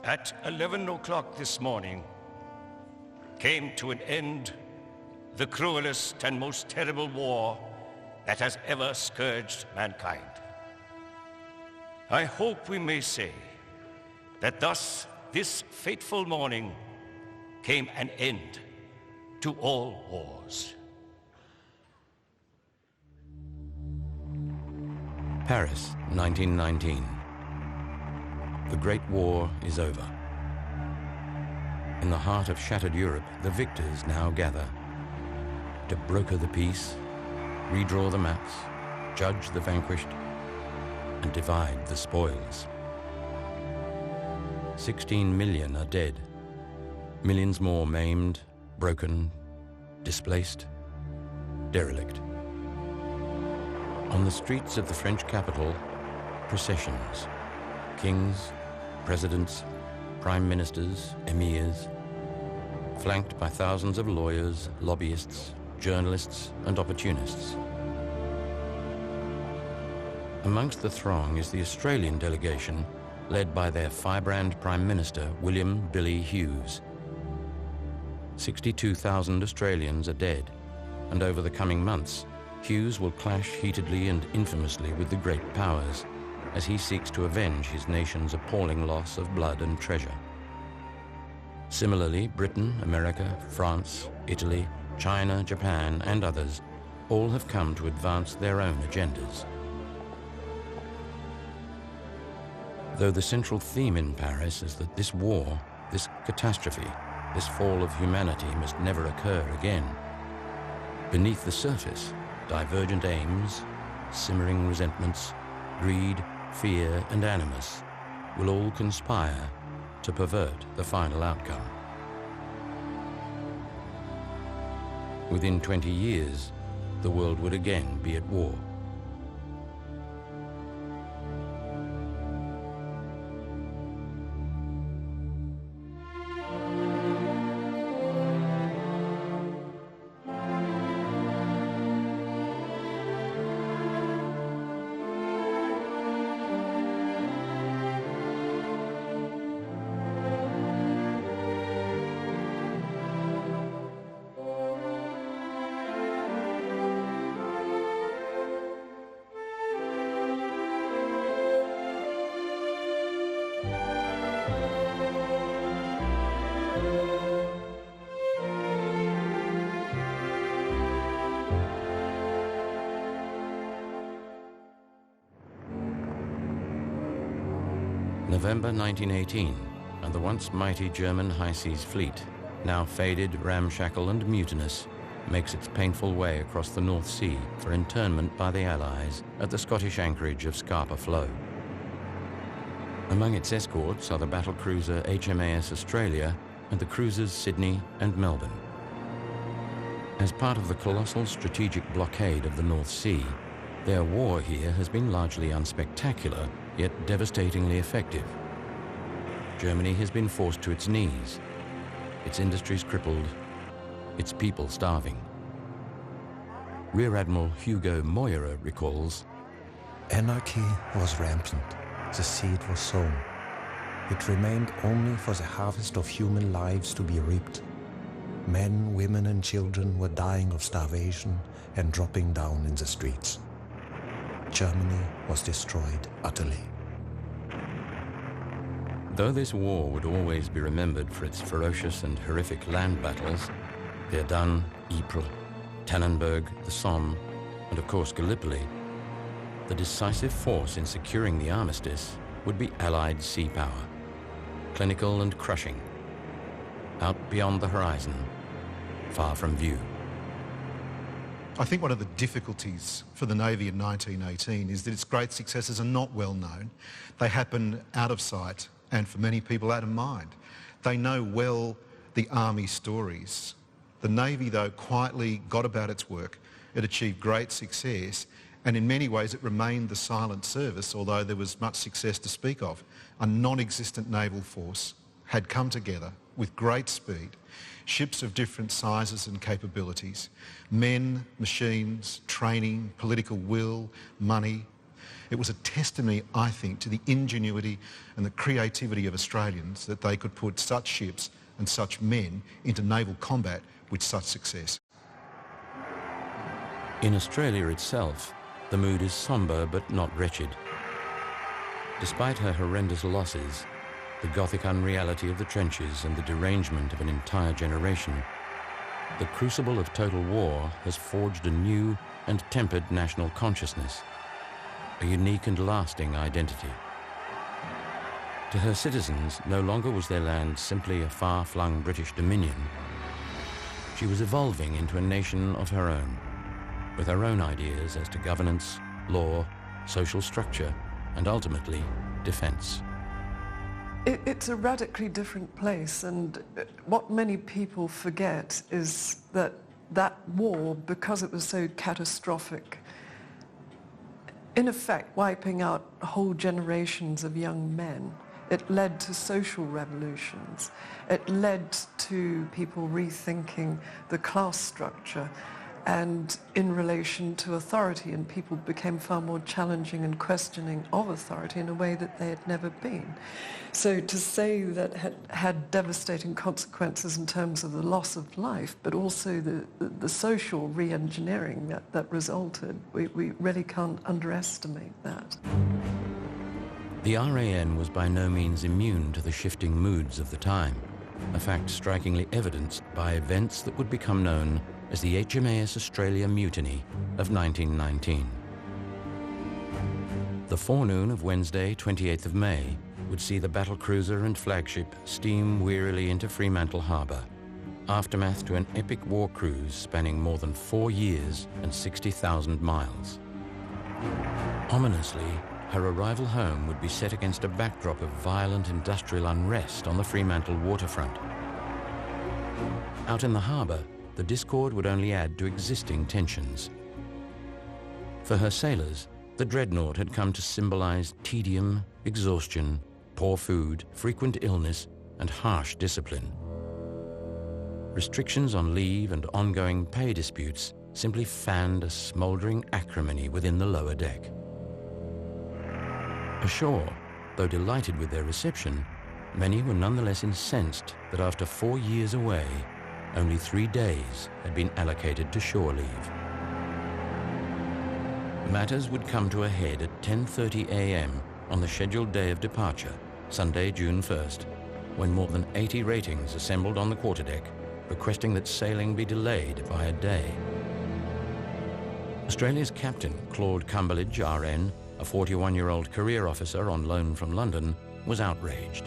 At 11 o'clock this morning came to an end the cruelest and most terrible war that has ever scourged mankind. I hope we may say that thus this fateful morning came an end to all wars. Paris, 1919. The Great War is over. In the heart of shattered Europe, the victors now gather to broker the peace, redraw the maps, judge the vanquished, and divide the spoils. 16 million are dead, millions more maimed, broken, displaced, derelict. On the streets of the French capital, processions, kings, presidents, prime ministers, emirs, flanked by thousands of lawyers, lobbyists, journalists, and opportunists. Amongst the throng is the Australian delegation, led by their firebrand Prime Minister, William "Billy" Hughes. 62,000 Australians are dead, and over the coming months, Hughes will clash heatedly and infamously with the great powers as he seeks to avenge his nation's appalling loss of blood and treasure. Similarly, Britain, America, France, Italy, China, Japan, and others all have come to advance their own agendas. Though the central theme in Paris is that this war, this catastrophe, this fall of humanity must never occur again, beneath the surface, divergent aims, simmering resentments, greed, fear, and animus will all conspire to pervert the final outcome. Within 20 years, the world would again be at war. November 1918, and the once mighty German high seas fleet, now faded, ramshackle, and mutinous, makes its painful way across the North Sea for internment by the Allies at the Scottish anchorage of Scapa Flow. Among its escorts are the battlecruiser HMAS Australia and the cruisers Sydney and Melbourne. As part of the colossal strategic blockade of the North Sea, their war here has been largely unspectacular, yet devastatingly effective. Germany has been forced to its knees, its industries crippled, its people starving. Rear Admiral Hugo Moira recalls, "Anarchy was rampant, the seed was sown. It remained only for the harvest of human lives to be reaped. Men, women, and children were dying of starvation and dropping down in the streets. Germany was destroyed utterly." Though this war would always be remembered for its ferocious and horrific land battles, Verdun, Ypres, Tannenberg, the Somme, and of course Gallipoli, the decisive force in securing the armistice would be Allied sea power, clinical and crushing, out beyond the horizon, far from view. I think one of the difficulties for the Navy in 1918 is that its great successes are not well known. They happen out of sight and for many people out of mind. They know well the Army stories. The Navy, though, quietly got about its work. It achieved great success, and in many ways it remained the silent service, although there was much success to speak of. A non-existent naval force had come together with great speed, ships of different sizes and capabilities, men, machines, training, political will, money. It was a testimony, I think, to the ingenuity and the creativity of Australians that they could put such ships and such men into naval combat with such success. In Australia itself, the mood is sombre but not wretched. Despite her horrendous losses, the Gothic unreality of the trenches and the derangement of an entire generation, the crucible of total war has forged a new and tempered national consciousness, a unique and lasting identity. To her citizens, no longer was their land simply a far-flung British dominion. She was evolving into a nation of her own, with her own ideas as to governance, law, social structure, and ultimately, defence. It's a radically different place, and what many people forget is that that war, because it was so catastrophic, in effect wiping out whole generations of young men. It led to social revolutions. It led to people rethinking the class structure and in relation to authority, and people became far more challenging and questioning of authority in a way that they had never been. So to say that had devastating consequences in terms of the loss of life, but also the social re-engineering that resulted, we really can't underestimate that. The RAN was by no means immune to the shifting moods of the time, a fact strikingly evidenced by events that would become known as the HMAS Australia Mutiny of 1919. The forenoon of Wednesday, 28th of May, would see the battlecruiser and flagship steam wearily into Fremantle Harbour, aftermath to an epic war cruise spanning more than 4 years and 60,000 miles. Ominously, her arrival home would be set against a backdrop of violent industrial unrest on the Fremantle waterfront. Out in the harbour, the discord would only add to existing tensions. For her sailors, the dreadnought had come to symbolise tedium, exhaustion, poor food, frequent illness, and harsh discipline. Restrictions on leave and ongoing pay disputes simply fanned a smouldering acrimony within the lower deck. Ashore, though delighted with their reception, many were nonetheless incensed that after 4 years away, only 3 days had been allocated to shore leave. Matters would come to a head at 10:30 a.m. on the scheduled day of departure, Sunday, June 1st, when more than 80 ratings assembled on the quarterdeck, requesting that sailing be delayed by a day. Australia's captain, Claude Cumberledge, RN, a 41-year-old career officer on loan from London, was outraged.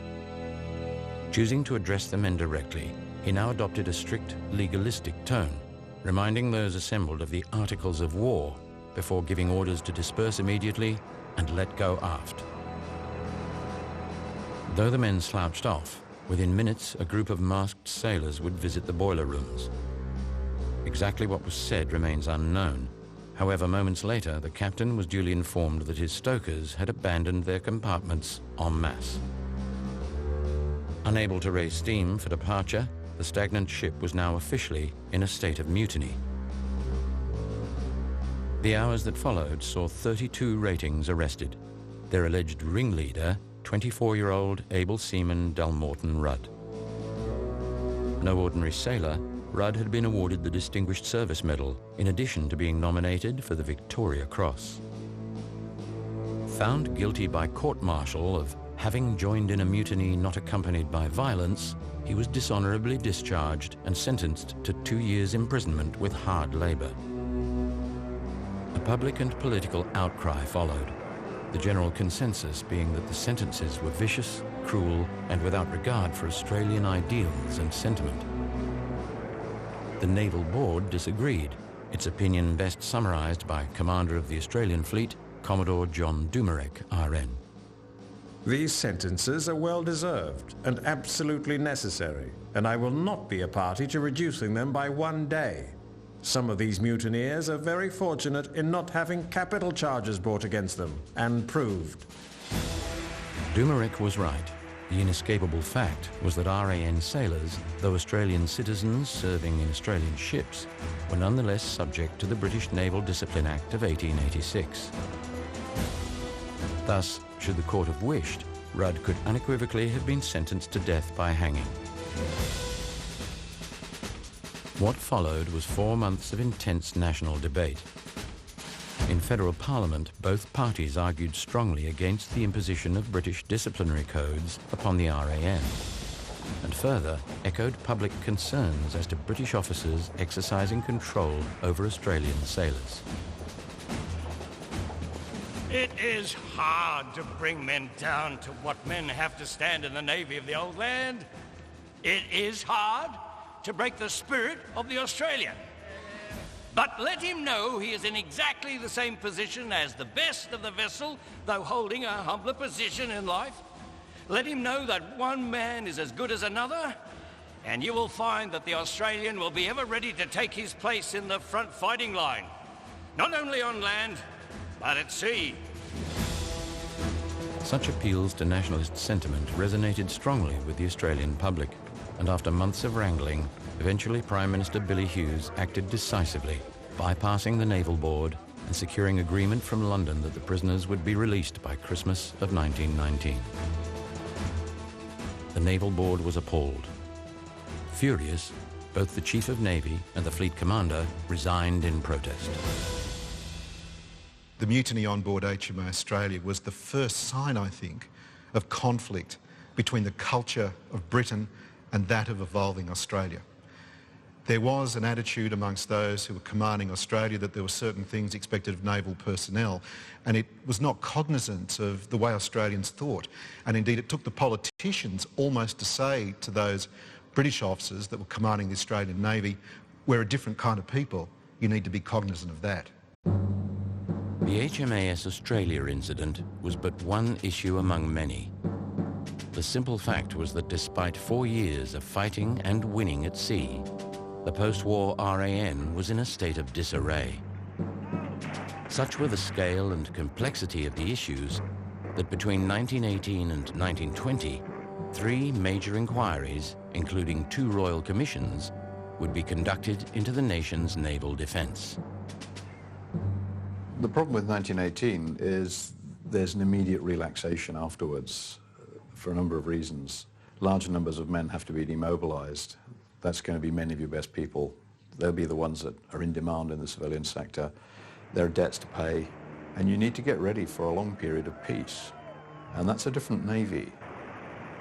Choosing to address the men directly, he now adopted a strict, legalistic tone, reminding those assembled of the Articles of War before giving orders to disperse immediately and let go aft. Though the men slouched off, within minutes a group of masked sailors would visit the boiler rooms. Exactly what was said remains unknown. However, moments later, the captain was duly informed that his stokers had abandoned their compartments en masse. Unable to raise steam for departure, the stagnant ship was now officially in a state of mutiny. The hours that followed saw 32 ratings arrested, their alleged ringleader, 24-year-old able seaman Dalmorton Rudd. No ordinary sailor, Rudd had been awarded the Distinguished Service Medal in addition to being nominated for the Victoria Cross. Found guilty by court-martial of having joined in a mutiny not accompanied by violence, he was dishonourably discharged and sentenced to 2 years' imprisonment with hard labour. A public and political outcry followed, the general consensus being that the sentences were vicious, cruel, and without regard for Australian ideals and sentiment. The Naval Board disagreed, its opinion best summarised by Commander of the Australian Fleet, Commodore John Dumarek, RN. These sentences are well deserved and absolutely necessary, and I will not be a party to reducing them by 1 day. Some of these mutineers are very fortunate in not having capital charges brought against them and proved. Dumarek was right. The inescapable fact was that RAN sailors, though Australian citizens serving in Australian ships, were nonetheless subject to the British Naval Discipline Act of 1886. Thus, should the court have wished, Rudd could unequivocally have been sentenced to death by hanging. What followed was 4 months of intense national debate. In federal parliament, both parties argued strongly against the imposition of British disciplinary codes upon the RAN, and further echoed public concerns as to British officers exercising control over Australian sailors. It is hard to bring men down to what men have to stand in the Navy of the old land. It is hard to break the spirit of the Australian. But let him know he is in exactly the same position as the best of the vessel, though holding a humbler position in life. Let him know that one man is as good as another, and you will find that the Australian will be ever ready to take his place in the front fighting line, not only on land, but at sea. Such appeals to nationalist sentiment resonated strongly with the Australian public, and after months of wrangling, eventually Prime Minister Billy Hughes acted decisively, bypassing the Naval Board and securing agreement from London that the prisoners would be released by Christmas of 1919. The Naval Board was appalled. Furious, both the Chief of Navy and the Fleet Commander resigned in protest. The mutiny on board HMAS Australia was the first sign, I think, of conflict between the culture of Britain and that of evolving Australia. There was an attitude amongst those who were commanding Australia that there were certain things expected of naval personnel, and it was not cognizant of the way Australians thought. And indeed it took the politicians almost to say to those British officers that were commanding the Australian Navy, we're a different kind of people, you need to be cognizant of that. The HMAS Australia incident was but one issue among many. The simple fact was that despite 4 years of fighting and winning at sea, the post-war RAN was in a state of disarray. Such were the scale and complexity of the issues that between 1918 and 1920, 3 major inquiries, including 2 royal commissions, would be conducted into the nation's naval defense. The problem with 1918 is there's an immediate relaxation afterwards for a number of reasons. Large numbers of men have to be demobilized. That's going to be many of your best people. They'll be the ones that are in demand in the civilian sector. There are debts to pay, and you need to get ready for a long period of peace. And that's a different Navy.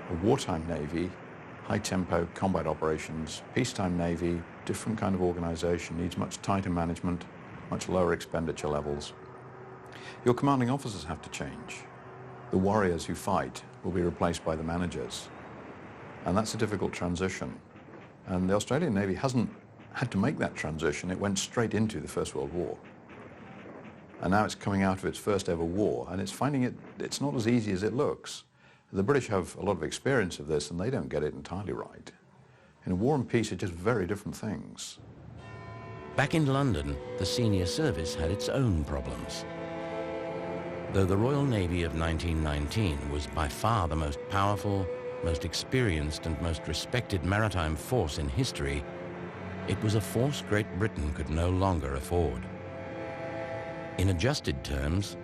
A wartime Navy, high-tempo combat operations. Peacetime Navy, different kind of organization, needs much tighter management, much lower expenditure levels. Your commanding officers have to change. The warriors who fight will be replaced by the managers. And that's a difficult transition. And the Australian Navy hasn't had to make that transition. It went straight into the First World War. And now it's coming out of its first ever war, and it's finding it's not as easy as it looks. The British have a lot of experience of this, and they don't get it entirely right. In war and peace, it's just very different things. Back in London, the senior service had its own problems. Though the Royal Navy of 1919 was by far the most powerful, most experienced and most respected maritime force in history, it was a force Great Britain could no longer afford. In adjusted terms,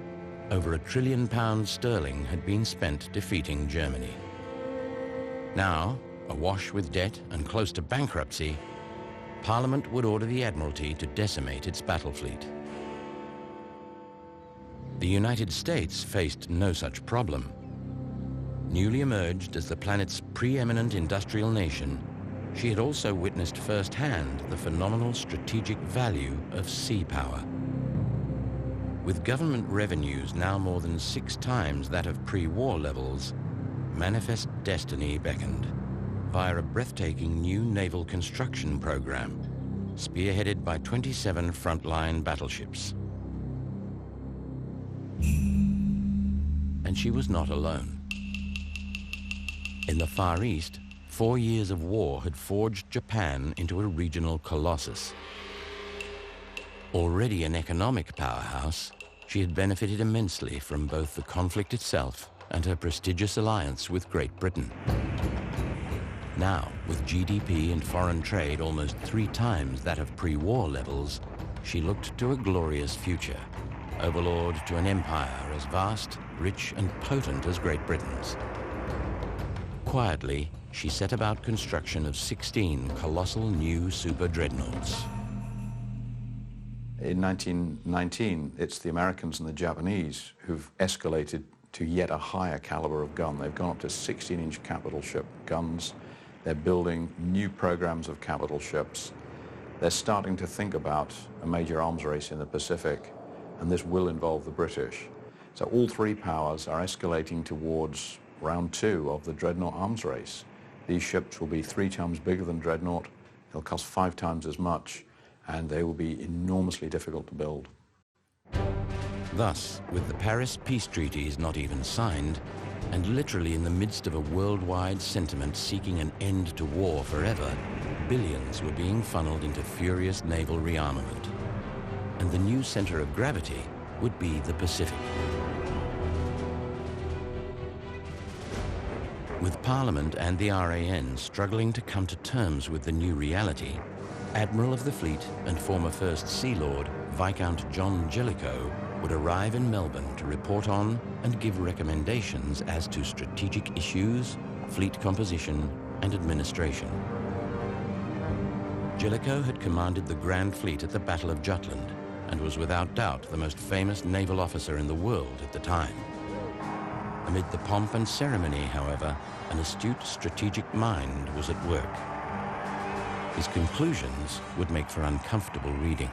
over £1 trillion sterling had been spent defeating Germany. Now, awash with debt and close to bankruptcy, Parliament would order the Admiralty to decimate its battle fleet. The United States faced no such problem. Newly emerged as the planet's preeminent industrial nation, she had also witnessed firsthand the phenomenal strategic value of sea power. With government revenues now more than 6 times that of pre-war levels, manifest destiny beckoned via a breathtaking new naval construction program, spearheaded by 27 frontline battleships. And she was not alone. In the Far East, 4 years of war had forged Japan into a regional colossus. Already an economic powerhouse, she had benefited immensely from both the conflict itself and her prestigious alliance with Great Britain. Now, with GDP and foreign trade almost 3 times that of pre-war levels, she looked to a glorious future. overlord to an empire as vast, rich and potent as Great Britain's. Quietly, she set about construction of 16 colossal new super dreadnoughts. In 1919, it's the Americans and the Japanese who've escalated to yet a higher caliber of gun. They've gone up to 16-inch capital ship guns. They're building new programs of capital ships. They're starting to think about a major arms race in the Pacific, and this will involve the British. So all three powers are escalating towards round two of the Dreadnought arms race. These ships will be 3 times bigger than Dreadnought, they'll cost 5 times as much, and they will be enormously difficult to build. Thus, with the Paris peace treaties not even signed, and literally in the midst of a worldwide sentiment seeking an end to war forever, billions were being funneled into furious naval rearmament. And the new center of gravity would be the Pacific. With Parliament and the RAN struggling to come to terms with the new reality, Admiral of the Fleet and former First Sea Lord Viscount John Jellicoe would arrive in Melbourne to report on and give recommendations as to strategic issues, fleet composition and administration. Jellicoe had commanded the Grand Fleet at the Battle of Jutland and was without doubt the most famous naval officer in the world at the time. Amid the pomp and ceremony, however, an astute strategic mind was at work. His conclusions would make for uncomfortable reading.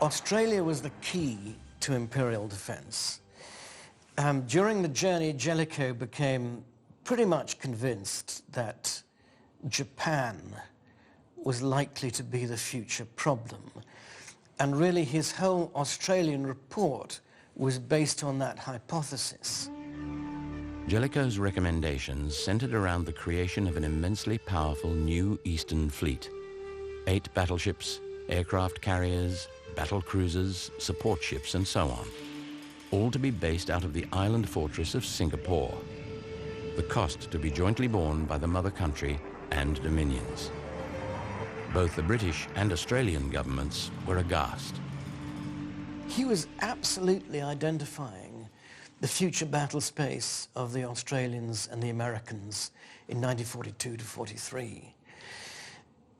Australia was the key to Imperial defence. During the journey, Jellicoe became pretty much convinced that Japan was likely to be the future problem. And really his whole Australian report was based on that hypothesis. Jellicoe's recommendations centered around the creation of an immensely powerful new Eastern Fleet. 8 battleships, aircraft carriers, battle cruisers, support ships and so on, all to be based out of the island fortress of Singapore. The cost to be jointly borne by the mother country and dominions. Both the British and Australian governments were aghast. He was absolutely identifying the future battle space of the Australians and the Americans in 1942 to 43.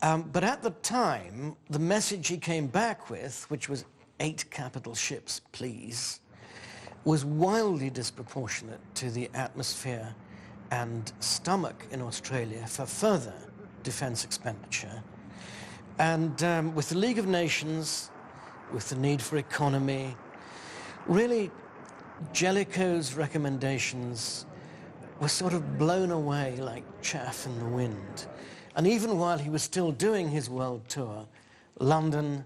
But at the time, the message he came back with, which was 8 capital ships, please, was wildly disproportionate to the atmosphere and stomach in Australia for further defence expenditure. And with the League of Nations, with the need for economy, really Jellicoe's recommendations were sort of blown away like chaff in the wind. And even while he was still doing his world tour, London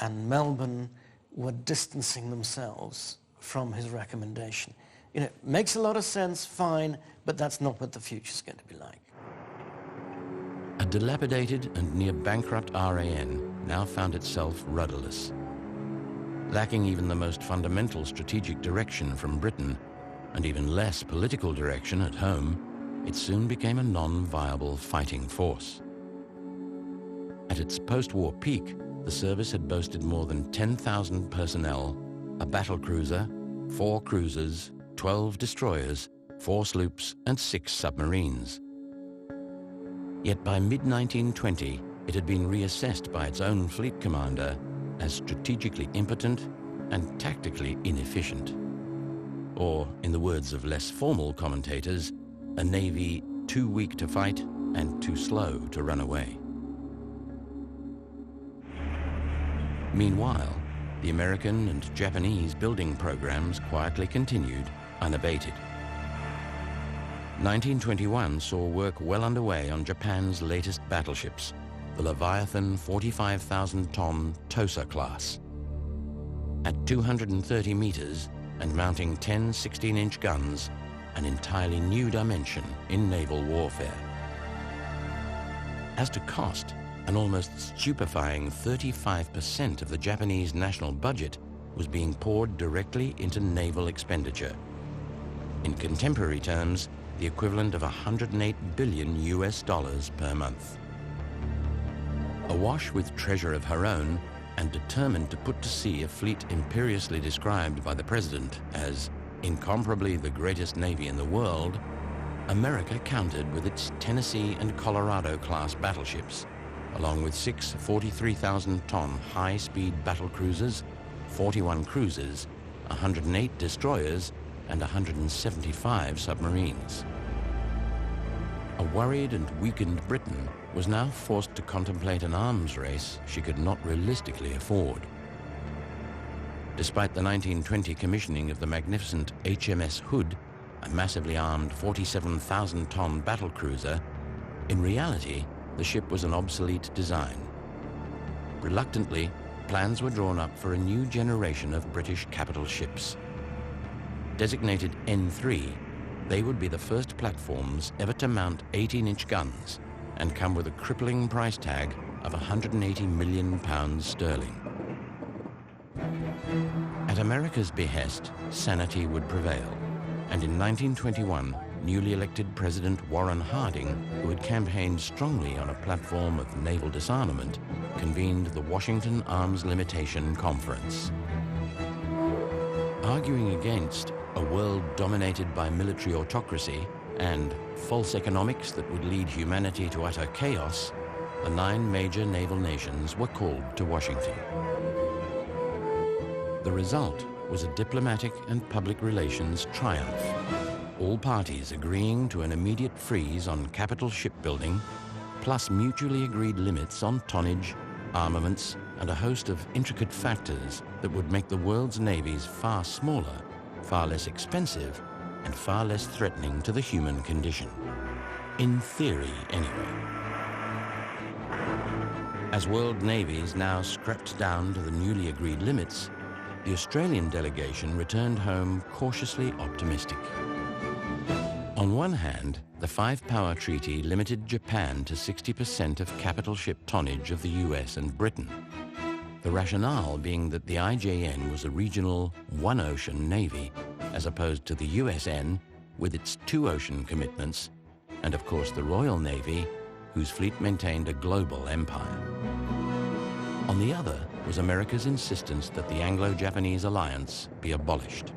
and Melbourne were distancing themselves from his recommendation. You know, makes a lot of sense, fine, but that's not what the future's going to be like. A dilapidated and near bankrupt RAN now found itself rudderless. Lacking even the most fundamental strategic direction from Britain, and even less political direction at home, it soon became a non-viable fighting force. At its post-war peak, the service had boasted more than 10,000 personnel, a battle cruiser, 4 cruisers, 12 destroyers, 4 sloops and 6 submarines. Yet by mid-1920, it had been reassessed by its own fleet commander as strategically impotent and tactically inefficient. Or, in the words of less formal commentators, a navy too weak to fight and too slow to run away. Meanwhile, the American and Japanese building programs quietly continued, unabated. 1921 saw work well underway on Japan's latest battleships, the Leviathan 45,000-ton Tosa class. At 230 meters and mounting 10 16-inch guns, an entirely new dimension in naval warfare. As to cost, an almost stupefying 35% of the Japanese national budget was being poured directly into naval expenditure. In contemporary terms, the equivalent of $108 billion US per month. Awash with treasure of her own, and determined to put to sea a fleet imperiously described by the president as incomparably the greatest navy in the world, America countered with its Tennessee and Colorado-class battleships, along with 6 43,000-ton high-speed battle cruisers, 41 cruisers, 108 destroyers, and 175 submarines. A worried and weakened Britain was now forced to contemplate an arms race she could not realistically afford. Despite the 1920 commissioning of the magnificent HMS Hood, a massively armed 47,000-ton battlecruiser, in reality, the ship was an obsolete design. Reluctantly, plans were drawn up for a new generation of British capital ships. Designated N3, they would be the first platforms ever to mount 18-inch guns and come with a crippling price tag of £180 million sterling. At America's behest, sanity would prevail, and in 1921, newly elected President Warren Harding, who had campaigned strongly on a platform of naval disarmament, convened the Washington Arms Limitation Conference. Arguing against a world dominated by military autocracy and false economics that would lead humanity to utter chaos, the 9 major naval nations were called to Washington. The result was a diplomatic and public relations triumph, all parties agreeing to an immediate freeze on capital shipbuilding, plus mutually agreed limits on tonnage, armaments, and a host of intricate factors that would make the world's navies far smaller, far less expensive, and far less threatening to the human condition. In theory, anyway. As world navies now scrapped down to the newly agreed limits, the Australian delegation returned home cautiously optimistic. On one hand, the 5-power treaty limited Japan to 60% of capital ship tonnage of the US and Britain. The rationale being that the IJN was a regional one-ocean navy, as opposed to the USN with its 2-ocean commitments, and of course the Royal Navy, whose fleet maintained a global empire. On the other was America's insistence that the Anglo-Japanese alliance be abolished.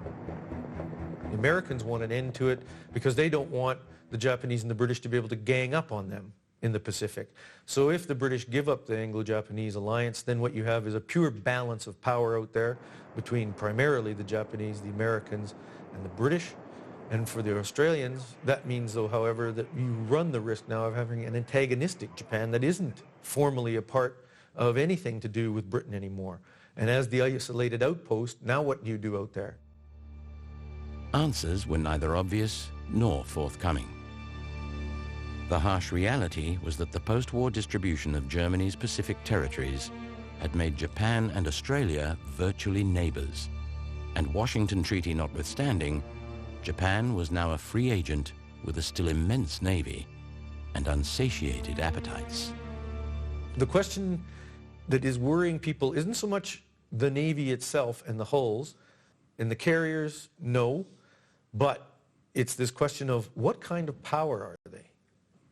The Americans want an end to it because they don't want the Japanese and the British to be able to gang up on them in the Pacific. So if the British give up the Anglo-Japanese alliance, then what you have is a pure balance of power out there between primarily the Japanese, the Americans, and the British. And for the Australians, that means, though, however, that you run the risk now of having an antagonistic Japan that isn't formally a part of anything to do with Britain anymore. And as the isolated outpost, now what do you do out there? Answers were neither obvious nor forthcoming. The harsh reality was that the post-war distribution of Germany's Pacific territories had made Japan and Australia virtually neighbors, and Washington Treaty notwithstanding, Japan was now a free agent with a still immense navy and unsatiated appetites. The question that is worrying people isn't so much the Navy itself and the hulls and the carriers, no, but it's this question of what kind of power are they?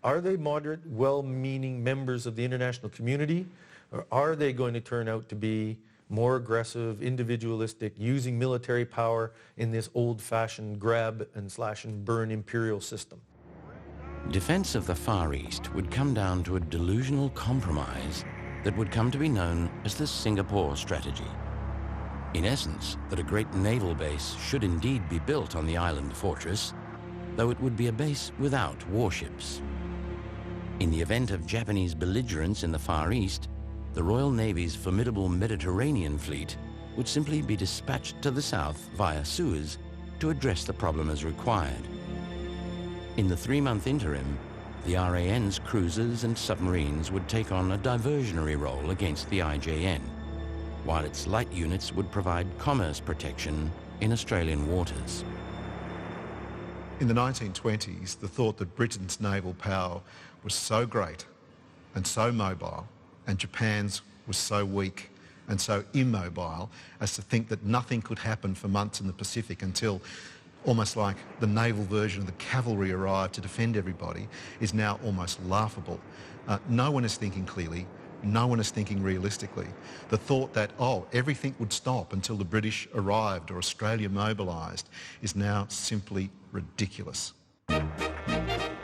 Are they moderate, well-meaning members of the international community, or are they going to turn out to be more aggressive, individualistic, using military power in this old-fashioned grab and slash and burn imperial system? Defense of the Far East would come down to a delusional compromise that would come to be known as the Singapore strategy. In essence, that a great naval base should indeed be built on the island fortress, though it would be a base without warships. In the event of Japanese belligerence in the Far East, the Royal Navy's formidable Mediterranean fleet would simply be dispatched to the south via Suez to address the problem as required. In the 3-month interim, the RAN's cruisers and submarines would take on a diversionary role against the IJN, while its light units would provide commerce protection in Australian waters. In the 1920s, the thought that Britain's naval power was so great and so mobile, and Japan's was so weak and so immobile as to think that nothing could happen for months in the Pacific until almost like the naval version of the cavalry arrived to defend everybody, is now almost laughable. No one is thinking clearly. no one is thinking realistically. The thought that, oh, everything would stop until the British arrived or Australia mobilised is now simply ridiculous.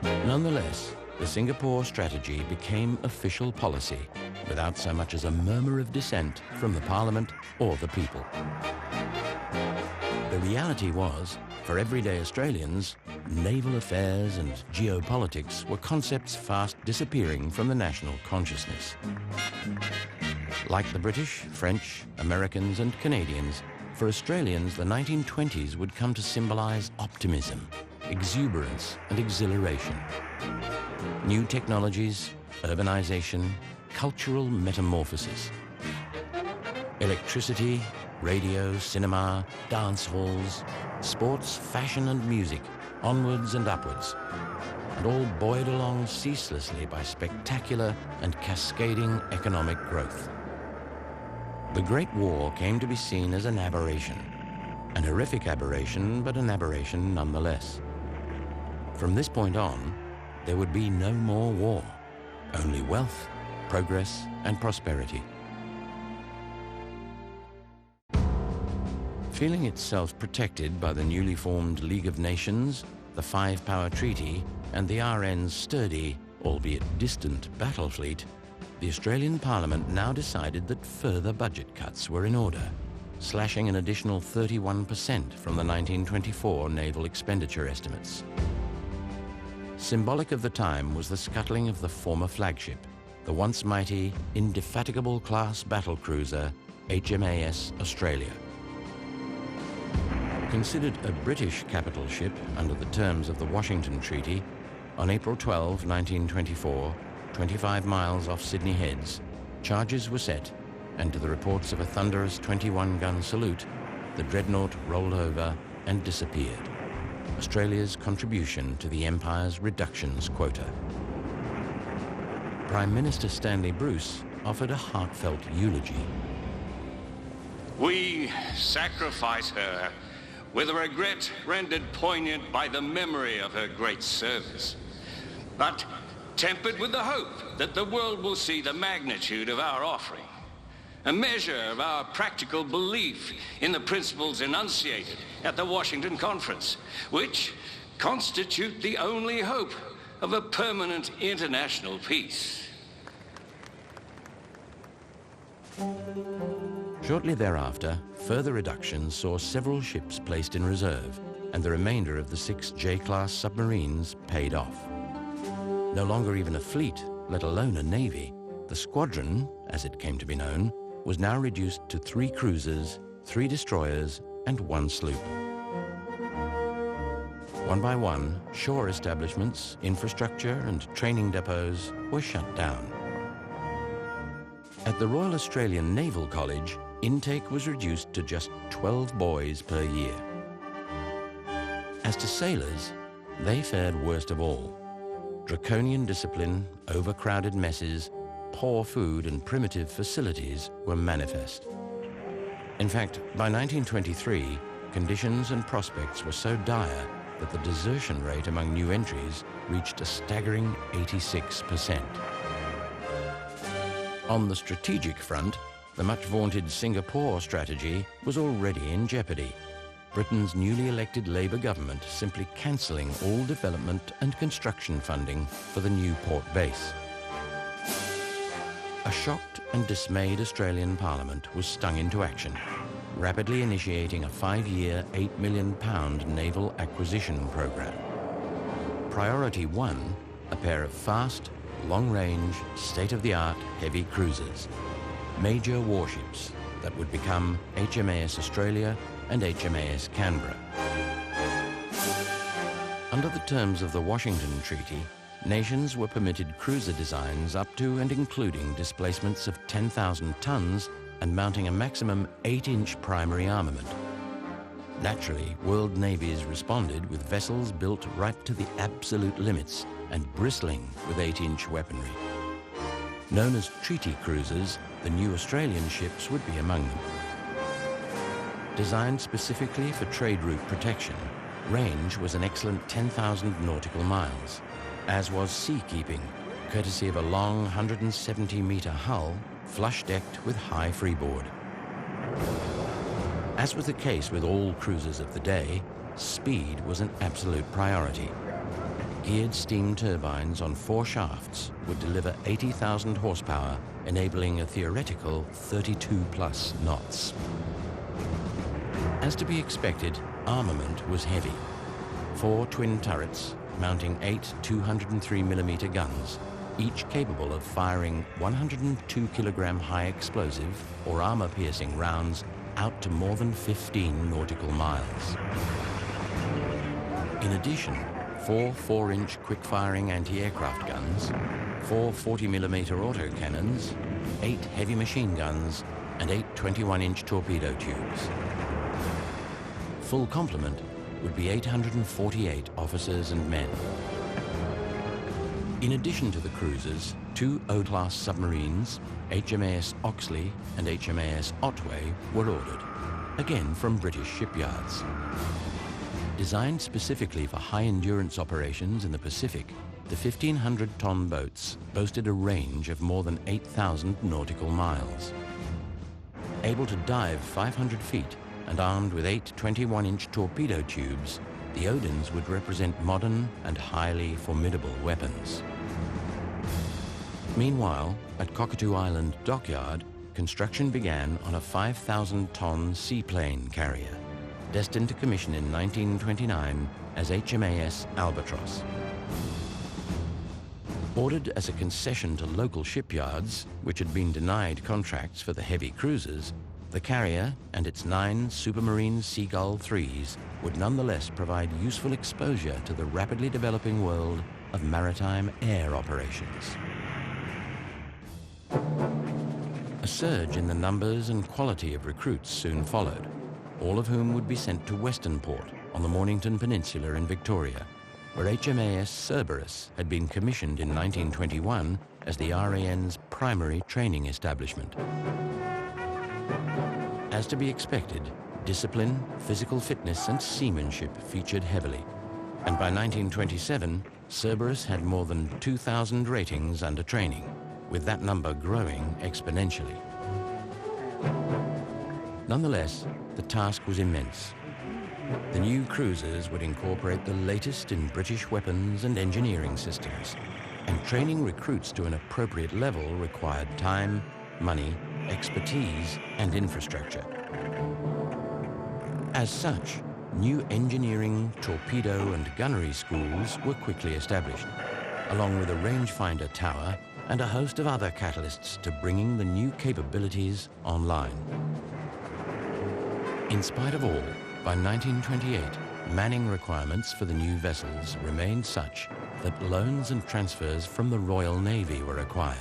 Nonetheless, the Singapore strategy became official policy without so much as a murmur of dissent from the Parliament or the people. The reality was, for everyday Australians, naval affairs and geopolitics were concepts fast disappearing from the national consciousness. Like the British, French, Americans and Canadians, for Australians the 1920s would come to symbolise optimism, exuberance and exhilaration. New technologies, urbanisation, cultural metamorphosis. Electricity, radio, cinema, dance halls, sports, fashion and music, onwards and upwards, and all buoyed along ceaselessly by spectacular and cascading economic growth. The Great War came to be seen as an aberration, an horrific aberration, but an aberration nonetheless. From this point on, there would be no more war, only wealth, progress and prosperity. Feeling itself protected by the newly formed League of Nations, the Five-Power Treaty, and the RN's sturdy, albeit distant, battle fleet, the Australian Parliament now decided that further budget cuts were in order, slashing an additional 31% from the 1924 naval expenditure estimates. Symbolic of the time was the scuttling of the former flagship, the once mighty, indefatigable class battlecruiser HMAS Australia. Considered a British capital ship under the terms of the Washington Treaty, on April 12, 1924, 25 miles off Sydney Heads, charges were set, and to the reports of a thunderous 21-gun salute, the dreadnought rolled over and disappeared. Australia's contribution to the Empire's reductions quota. Prime Minister Stanley Bruce offered a heartfelt eulogy. We sacrifice her with a regret rendered poignant by the memory of her great service, but tempered with the hope that the world will see the magnitude of our offering, a measure of our practical belief in the principles enunciated at the Washington Conference, which constitute the only hope of a permanent international peace. Shortly thereafter, further reductions saw several ships placed in reserve, and the remainder of the 6 J-class submarines paid off. No longer even a fleet, let alone a navy, the squadron, as it came to be known, was now reduced to 3 cruisers, 3 destroyers, and 1 sloop. One by one, shore establishments, infrastructure, and training depots were shut down. At the Royal Australian Naval College, intake was reduced to just 12 boys per year. As to sailors, they fared worst of all. Draconian discipline, overcrowded messes, poor food and primitive facilities were manifest. In fact, by 1923, conditions and prospects were so dire that the desertion rate among new entries reached a staggering 86%. On the strategic front, the much-vaunted Singapore strategy was already in jeopardy. Britain's newly elected Labour government simply cancelling all development and construction funding for the new port base. A shocked and dismayed Australian Parliament was stung into action, rapidly initiating a 5-year, £8 million naval acquisition programme. Priority 1, a pair of fast, long-range, state-of-the-art heavy cruisers, major warships that would become HMAS Australia and HMAS Canberra. Under the terms of the Washington Treaty, nations were permitted cruiser designs up to and including displacements of 10,000 tons and mounting a maximum 8-inch primary armament. Naturally, world navies responded with vessels built right to the absolute limits and bristling with 8-inch weaponry. Known as treaty cruisers, the new Australian ships would be among them. Designed specifically for trade route protection, range was an excellent 10,000 nautical miles, as was seakeeping, courtesy of a long 170-metre hull, flush-decked with high freeboard. As was the case with all cruisers of the day, speed was an absolute priority. Geared steam turbines on 4 shafts would deliver 80,000 horsepower, enabling a theoretical 32+ knots. As to be expected, armament was heavy. 4 twin turrets mounting 8 203mm guns, each capable of firing 102-kilogram high explosive or armor-piercing rounds out to more than 15 nautical miles. In addition, 4 4-inch quick-firing anti-aircraft guns, 4 40mm autocannons, 8 heavy machine guns, and 8 21-inch torpedo tubes. Full complement would be 848 officers and men. In addition to the cruisers, 2 O-class submarines, HMAS Oxley and HMAS Otway, were ordered, again from British shipyards. Designed specifically for high-endurance operations in the Pacific, the 1,500-ton boats boasted a range of more than 8,000 nautical miles. Able to dive 500 feet and armed with 8 21-inch torpedo tubes, the Odins would represent modern and highly formidable weapons. Meanwhile, at Cockatoo Island dockyard, construction began on a 5,000-ton seaplane carrier, destined to commission in 1929 as HMAS Albatross. Ordered as a concession to local shipyards, which had been denied contracts for the heavy cruisers, the carrier and its 9 Supermarine Seagull 3s would nonetheless provide useful exposure to the rapidly developing world of maritime air operations. A surge in the numbers and quality of recruits soon followed, all of whom would be sent to Westernport on the Mornington Peninsula in Victoria, where HMAS Cerberus had been commissioned in 1921 as the RAN's primary training establishment. As to be expected, discipline, physical fitness and seamanship featured heavily, and by 1927, Cerberus had more than 2,000 ratings under training, with that number growing exponentially. Nonetheless, the task was immense. The new cruisers would incorporate the latest in British weapons and engineering systems, and training recruits to an appropriate level required time, money, expertise, and infrastructure. As such, new engineering, torpedo, and gunnery schools were quickly established, along with a rangefinder tower and a host of other catalysts to bringing the new capabilities online. In spite of all, by 1928, manning requirements for the new vessels remained such that loans and transfers from the Royal Navy were required,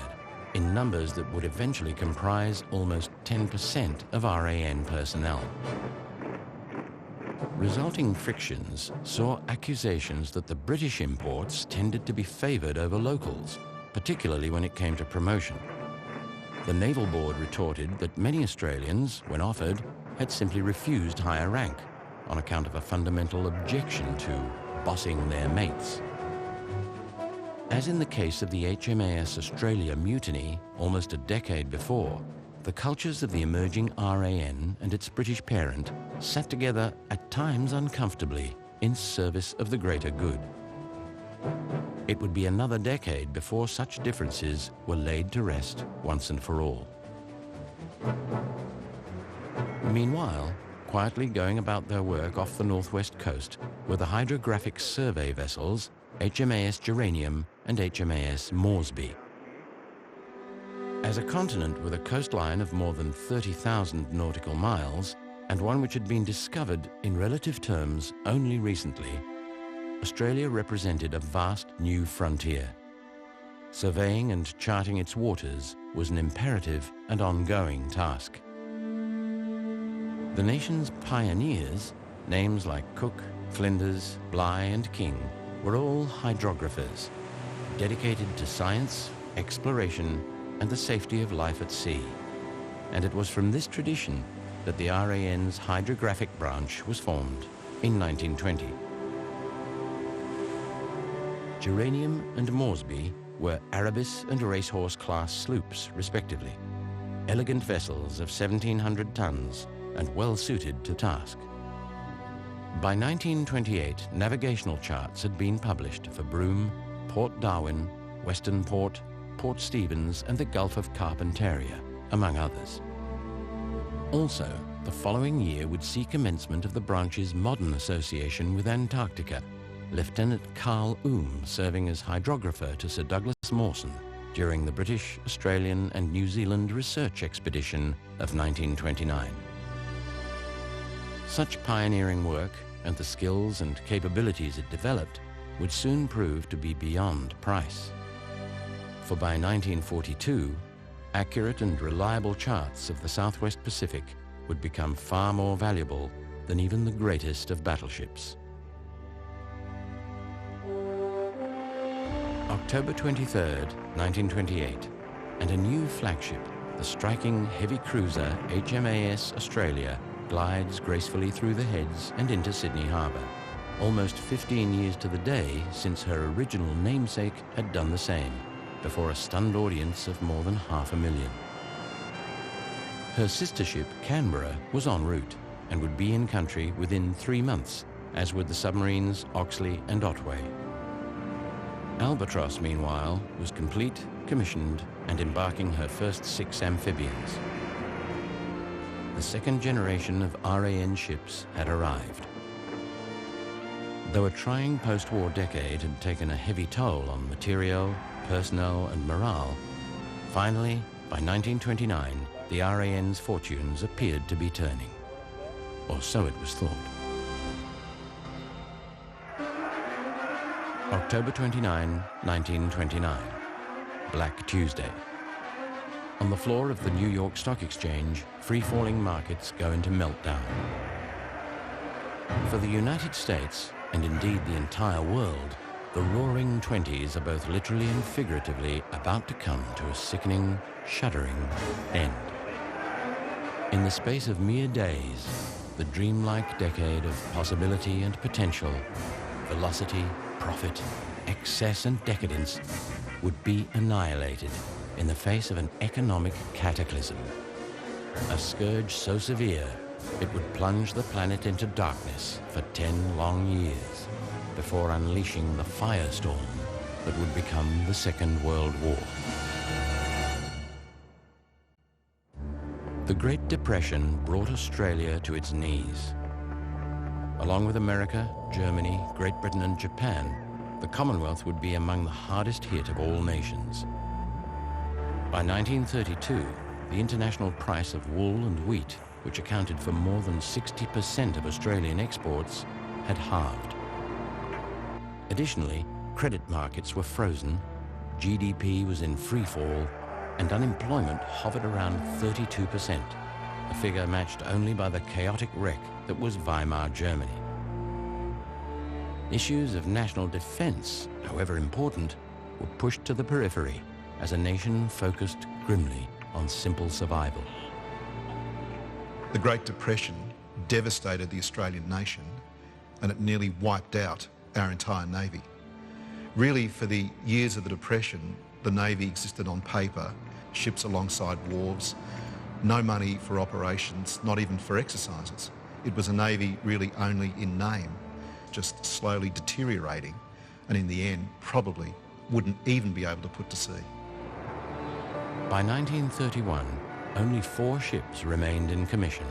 in numbers that would eventually comprise almost 10% of RAN personnel. Resulting frictions saw accusations that the British imports tended to be favoured over locals, particularly when it came to promotion. The Naval Board retorted that many Australians, when offered, had simply refused higher rank on account of a fundamental objection to bossing their mates. As in the case of the HMAS Australia mutiny almost a decade before, the cultures of the emerging RAN and its British parent sat together at times uncomfortably in service of the greater good. It would be another decade before such differences were laid to rest once and for all. Meanwhile, quietly going about their work off the northwest coast were the hydrographic survey vessels HMAS Geranium and HMAS Moresby. As a continent with a coastline of more than 30,000 nautical miles, and one which had been discovered in relative terms only recently, Australia represented a vast new frontier. Surveying and charting its waters was an imperative and ongoing task. The nation's pioneers, names like Cook, Flinders, Bligh and King, were all hydrographers, dedicated to science, exploration, and the safety of life at sea. And it was from this tradition that the RAN's hydrographic branch was formed in 1920. Geranium and Moresby were Arabis and Racehorse-class sloops, respectively, elegant vessels of 1,700 tons and well-suited to task. By 1928, navigational charts had been published for Broome, Port Darwin, Western Port, Port Stephens and the Gulf of Carpentaria, among others. Also, the following year would see commencement of the branch's modern association with Antarctica, Lieutenant Carl Oom serving as hydrographer to Sir Douglas Mawson during the British, Australian and New Zealand research expedition of 1929. Such pioneering work and the skills and capabilities it developed would soon prove to be beyond price. For by 1942, accurate and reliable charts of the Southwest Pacific would become far more valuable than even the greatest of battleships. October 23rd, 1928, and a new flagship, the striking heavy cruiser HMAS Australia, glides gracefully through the Heads and into Sydney Harbour, almost 15 years to the day since her original namesake had done the same, before a stunned audience of more than 500,000. Her sister ship, Canberra, was en route and would be in country within 3 months, as would the submarines Oxley and Otway. Albatross, meanwhile, was complete, commissioned, and embarking her first 6 amphibians. The second generation of RAN ships had arrived. Though a trying post-war decade had taken a heavy toll on materiel, personnel, and morale, finally, by 1929, the RAN's fortunes appeared to be turning. Or so it was thought. October 29, 1929, Black Tuesday. On the floor of the New York Stock Exchange, free-falling markets go into meltdown. For the United States, and indeed the entire world, the roaring 20s are both literally and figuratively about to come to a sickening, shuddering end. In the space of mere days, the dreamlike decade of possibility and potential, velocity, profit, excess and decadence would be annihilated in the face of an economic cataclysm. A scourge so severe, it would plunge the planet into darkness for 10 long years before unleashing the firestorm that would become the Second World War. The Great Depression brought Australia to its knees. Along with America, Germany, Great Britain and Japan, the Commonwealth would be among the hardest hit of all nations. By 1932, the international price of wool and wheat, which accounted for more than 60% of Australian exports, had halved. Additionally, credit markets were frozen, GDP was in free fall, and unemployment hovered around 32%, a figure matched only by the chaotic wreck that was Weimar Germany. Issues of national defense, however important, were pushed to the periphery as a nation focused grimly on simple survival. The Great Depression devastated the Australian nation and it nearly wiped out our entire Navy. Really, for the years of the Depression, the Navy existed on paper, ships alongside wharves, no money for operations, not even for exercises. It was a Navy really only in name, just slowly deteriorating, and in the end probably wouldn't even be able to put to sea. By 1931, only 4 ships remained in commission.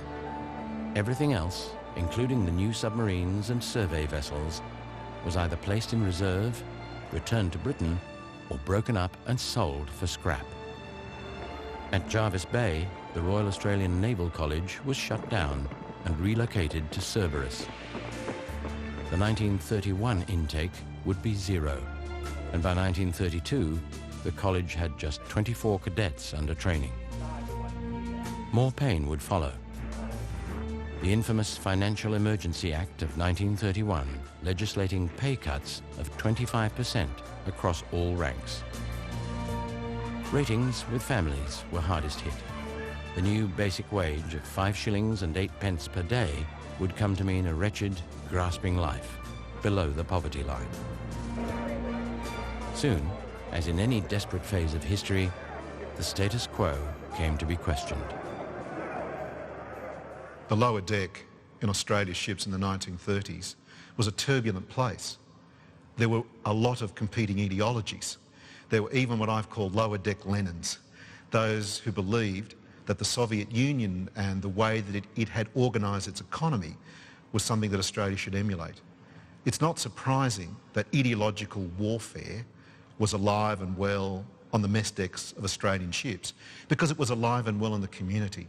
Everything else, including the new submarines and survey vessels, was either placed in reserve, returned to Britain, or broken up and sold for scrap. At Jervis Bay, the Royal Australian Naval College was shut down and relocated to Cerberus. The 1931 intake would be 0, and by 1932, the college had just 24 cadets under training. More pain would follow. The infamous Financial Emergency Act of 1931, legislating pay cuts of 25% across all ranks. Ratings with families were hardest hit. The new basic wage of 5 shillings and 8 pence per day would come to mean a wretched, grasping life below the poverty line. Soon, as in any desperate phase of history, the status quo came to be questioned. The lower deck in Australia's ships in the 1930s was a turbulent place. There were a lot of competing ideologies. There were even what I've called lower deck Lenins, those who believed that the Soviet Union and the way that it had organised its economy was something that Australia should emulate. It's not surprising that ideological warfare was alive and well on the mess decks of Australian ships, because it was alive and well in the community.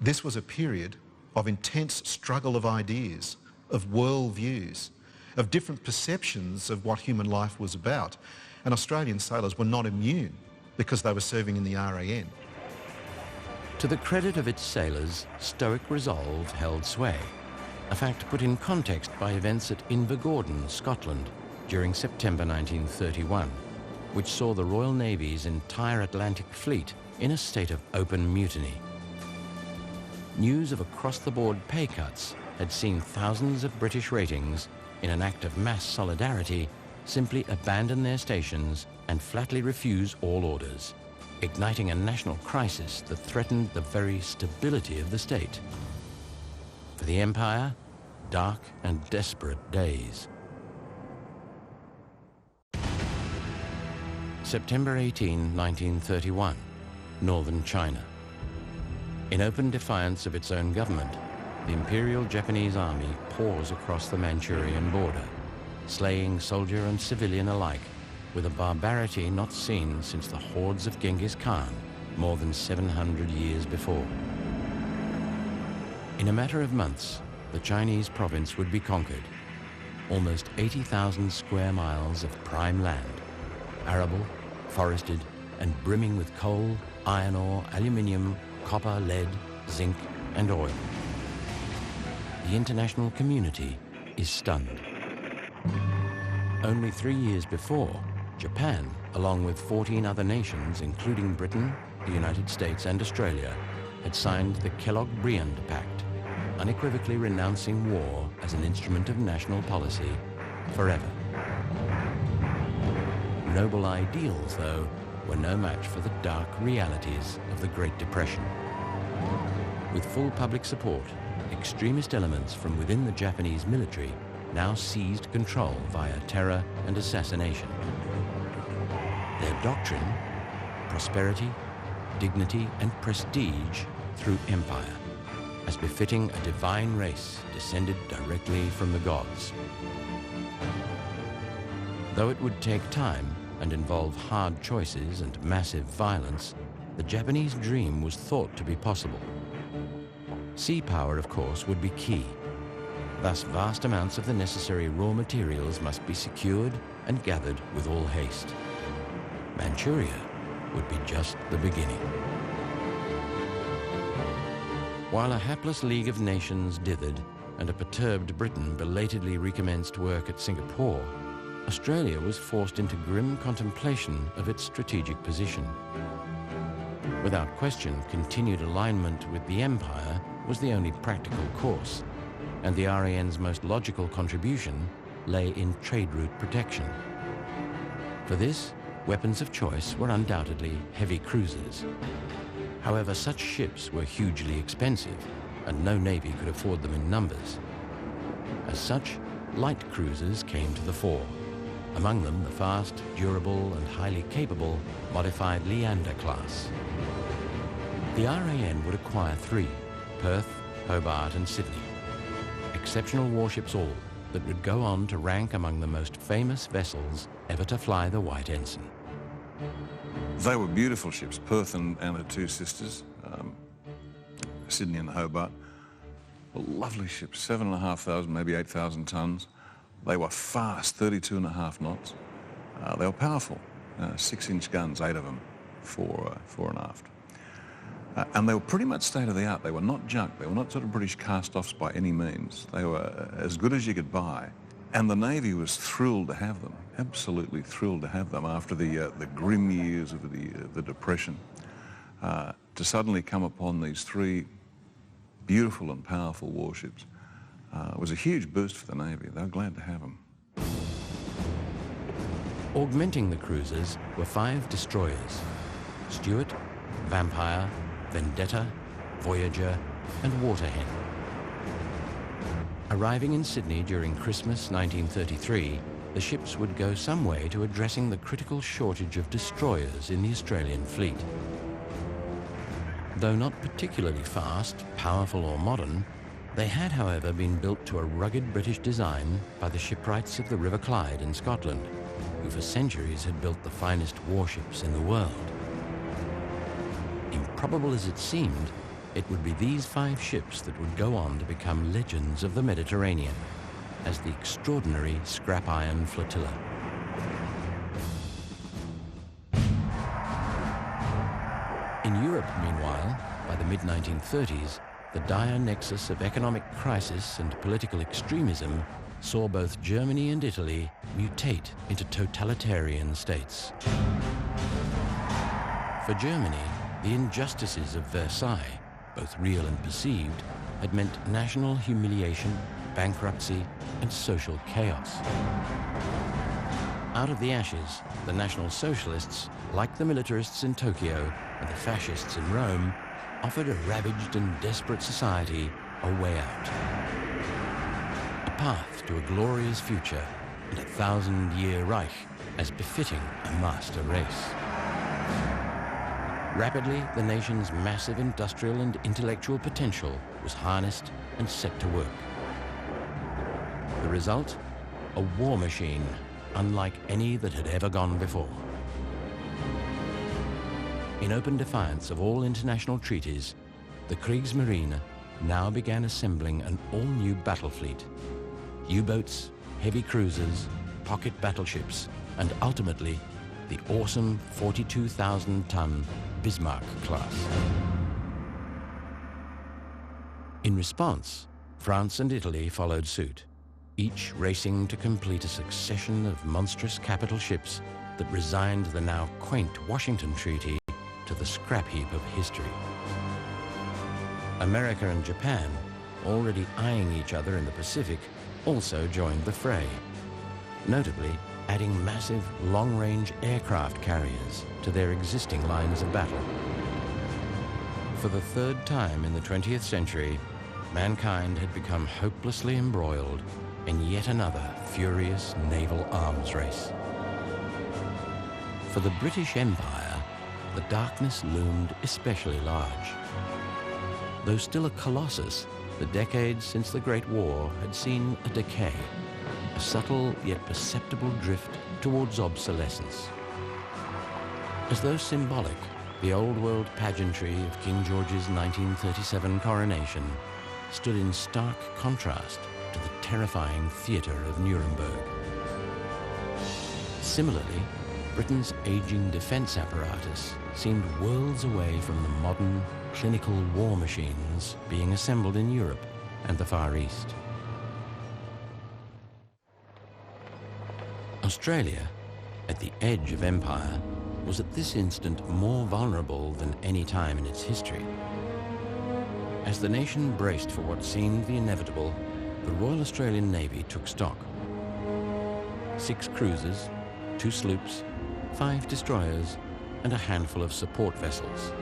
This was a period of intense struggle of ideas, of worldviews, of different perceptions of what human life was about. And Australian sailors were not immune because they were serving in the RAN. To the credit of its sailors, stoic resolve held sway, a fact put in context by events at Invergordon, Scotland, during September 1931, which saw the Royal Navy's entire Atlantic fleet in a state of open mutiny. News of across-the-board pay cuts had seen thousands of British ratings, in an act of mass solidarity, simply abandon their stations and flatly refuse all orders, igniting a national crisis that threatened the very stability of the state. For the Empire, dark and desperate days. September 18, 1931, northern China. In open defiance of its own government, the Imperial Japanese army pours across the Manchurian border, slaying soldier and civilian alike with a barbarity not seen since the hordes of Genghis Khan more than 700 years before. In a matter of months, the Chinese province would be conquered. Almost 80,000 square miles of prime land, arable, forested, and brimming with coal, iron ore, aluminium, copper, lead, zinc, and oil. The international community is stunned. Only 3 years before, Japan, along with 14 other nations, including Britain, the United States, and Australia, had signed the Kellogg-Briand Pact, unequivocally renouncing war as an instrument of national policy forever. Noble ideals, though, were no match for the dark realities of the Great Depression. With full public support, extremist elements from within the Japanese military now seized control via terror and assassination. Their doctrine: prosperity, dignity, and prestige through empire, as befitting a divine race descended directly from the gods. Though it would take time and involve hard choices and massive violence, the Japanese dream was thought to be possible. Sea power, of course, would be key. Thus, vast amounts of the necessary raw materials must be secured and gathered with all haste. Manchuria would be just the beginning. While a hapless League of Nations dithered and a perturbed Britain belatedly recommenced work at Singapore, Australia was forced into grim contemplation of its strategic position. Without question, continued alignment with the Empire was the only practical course, and the RAN's most logical contribution lay in trade route protection. For this, weapons of choice were undoubtedly heavy cruisers. However, such ships were hugely expensive, and no navy could afford them in numbers. As such, light cruisers came to the fore, among them the fast, durable, and highly capable modified Leander class. The RAN would acquire 3, Perth, Hobart, and Sydney. Exceptional warships all that would go on to rank among the most famous vessels ever to fly the White Ensign. They were beautiful ships, Perth and her 2 sisters, Sydney and Hobart. Lovely ships, 7,500, maybe 8,000 tons. They were fast, 32.5 knots. They were powerful, 6-inch guns, 8 of them, fore and aft. And they were pretty much state-of-the-art. They were not junk. They were not sort of British cast-offs by any means. They were as good as you could buy. And the Navy was thrilled to have them, absolutely thrilled to have them after the grim years of the Depression. To suddenly come upon these 3 beautiful and powerful warships was a huge boost for the Navy. They were glad to have them. Augmenting the cruisers were 5 destroyers: Stuart, Vampire, Vendetta, Voyager, and Waterhen. Arriving in Sydney during Christmas 1933, the ships would go some way to addressing the critical shortage of destroyers in the Australian fleet. Though not particularly fast, powerful or modern, they had, however, been built to a rugged British design by the shipwrights of the River Clyde in Scotland, who for centuries had built the finest warships in the world. Improbable as it seemed, it would be these 5 ships that would go on to become legends of the Mediterranean as the extraordinary Scrap Iron Flotilla. In Europe, meanwhile, by the mid-1930s, the dire nexus of economic crisis and political extremism saw both Germany and Italy mutate into totalitarian states. For Germany, the injustices of Versailles, both real and perceived, had meant national humiliation, bankruptcy, and social chaos. Out of the ashes, the National Socialists, like the militarists in Tokyo and the Fascists in Rome, offered a ravaged and desperate society a way out. A path to a glorious future and a 1,000-year Reich as befitting a master race. Rapidly, the nation's massive industrial and intellectual potential was harnessed and set to work. The result? A war machine unlike any that had ever gone before. In open defiance of all international treaties, the Kriegsmarine now began assembling an all-new battle fleet. U-boats, heavy cruisers, pocket battleships, and ultimately, the awesome 42,000-ton Bismarck class. In response, France and Italy followed suit, each racing to complete a succession of monstrous capital ships that resigned the now quaint Washington Treaty to the scrap heap of history. America and Japan, already eyeing each other in the Pacific, also joined the fray, notably adding massive long-range aircraft carriers to their existing lines of battle. For the 3rd time in the 20th century, mankind had become hopelessly embroiled in yet another furious naval arms race. For the British Empire, the darkness loomed especially large. Though still a colossus, the decades since the Great War had seen a decay, a subtle yet perceptible drift towards obsolescence. As though symbolic, the old world pageantry of King George's 1937 coronation stood in stark contrast to the terrifying theatre of Nuremberg. Similarly, Britain's aging defence apparatus seemed worlds away from the modern, clinical war machines being assembled in Europe and the Far East. Australia, at the edge of empire, was at this instant more vulnerable than any time in its history. As the nation braced for what seemed the inevitable, the Royal Australian Navy took stock. 6 cruisers, 2 sloops, 5 destroyers, and a handful of support vessels.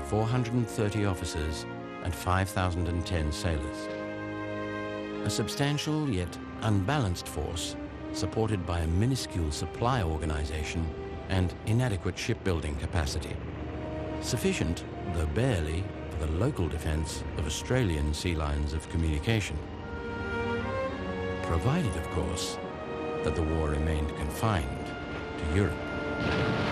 430 officers and 5,010 sailors. A substantial yet unbalanced force supported by a minuscule supply organization and inadequate shipbuilding capacity. Sufficient, though barely, for the local defense of Australian sea lines of communication. Provided, of course, that the war remained confined to Europe.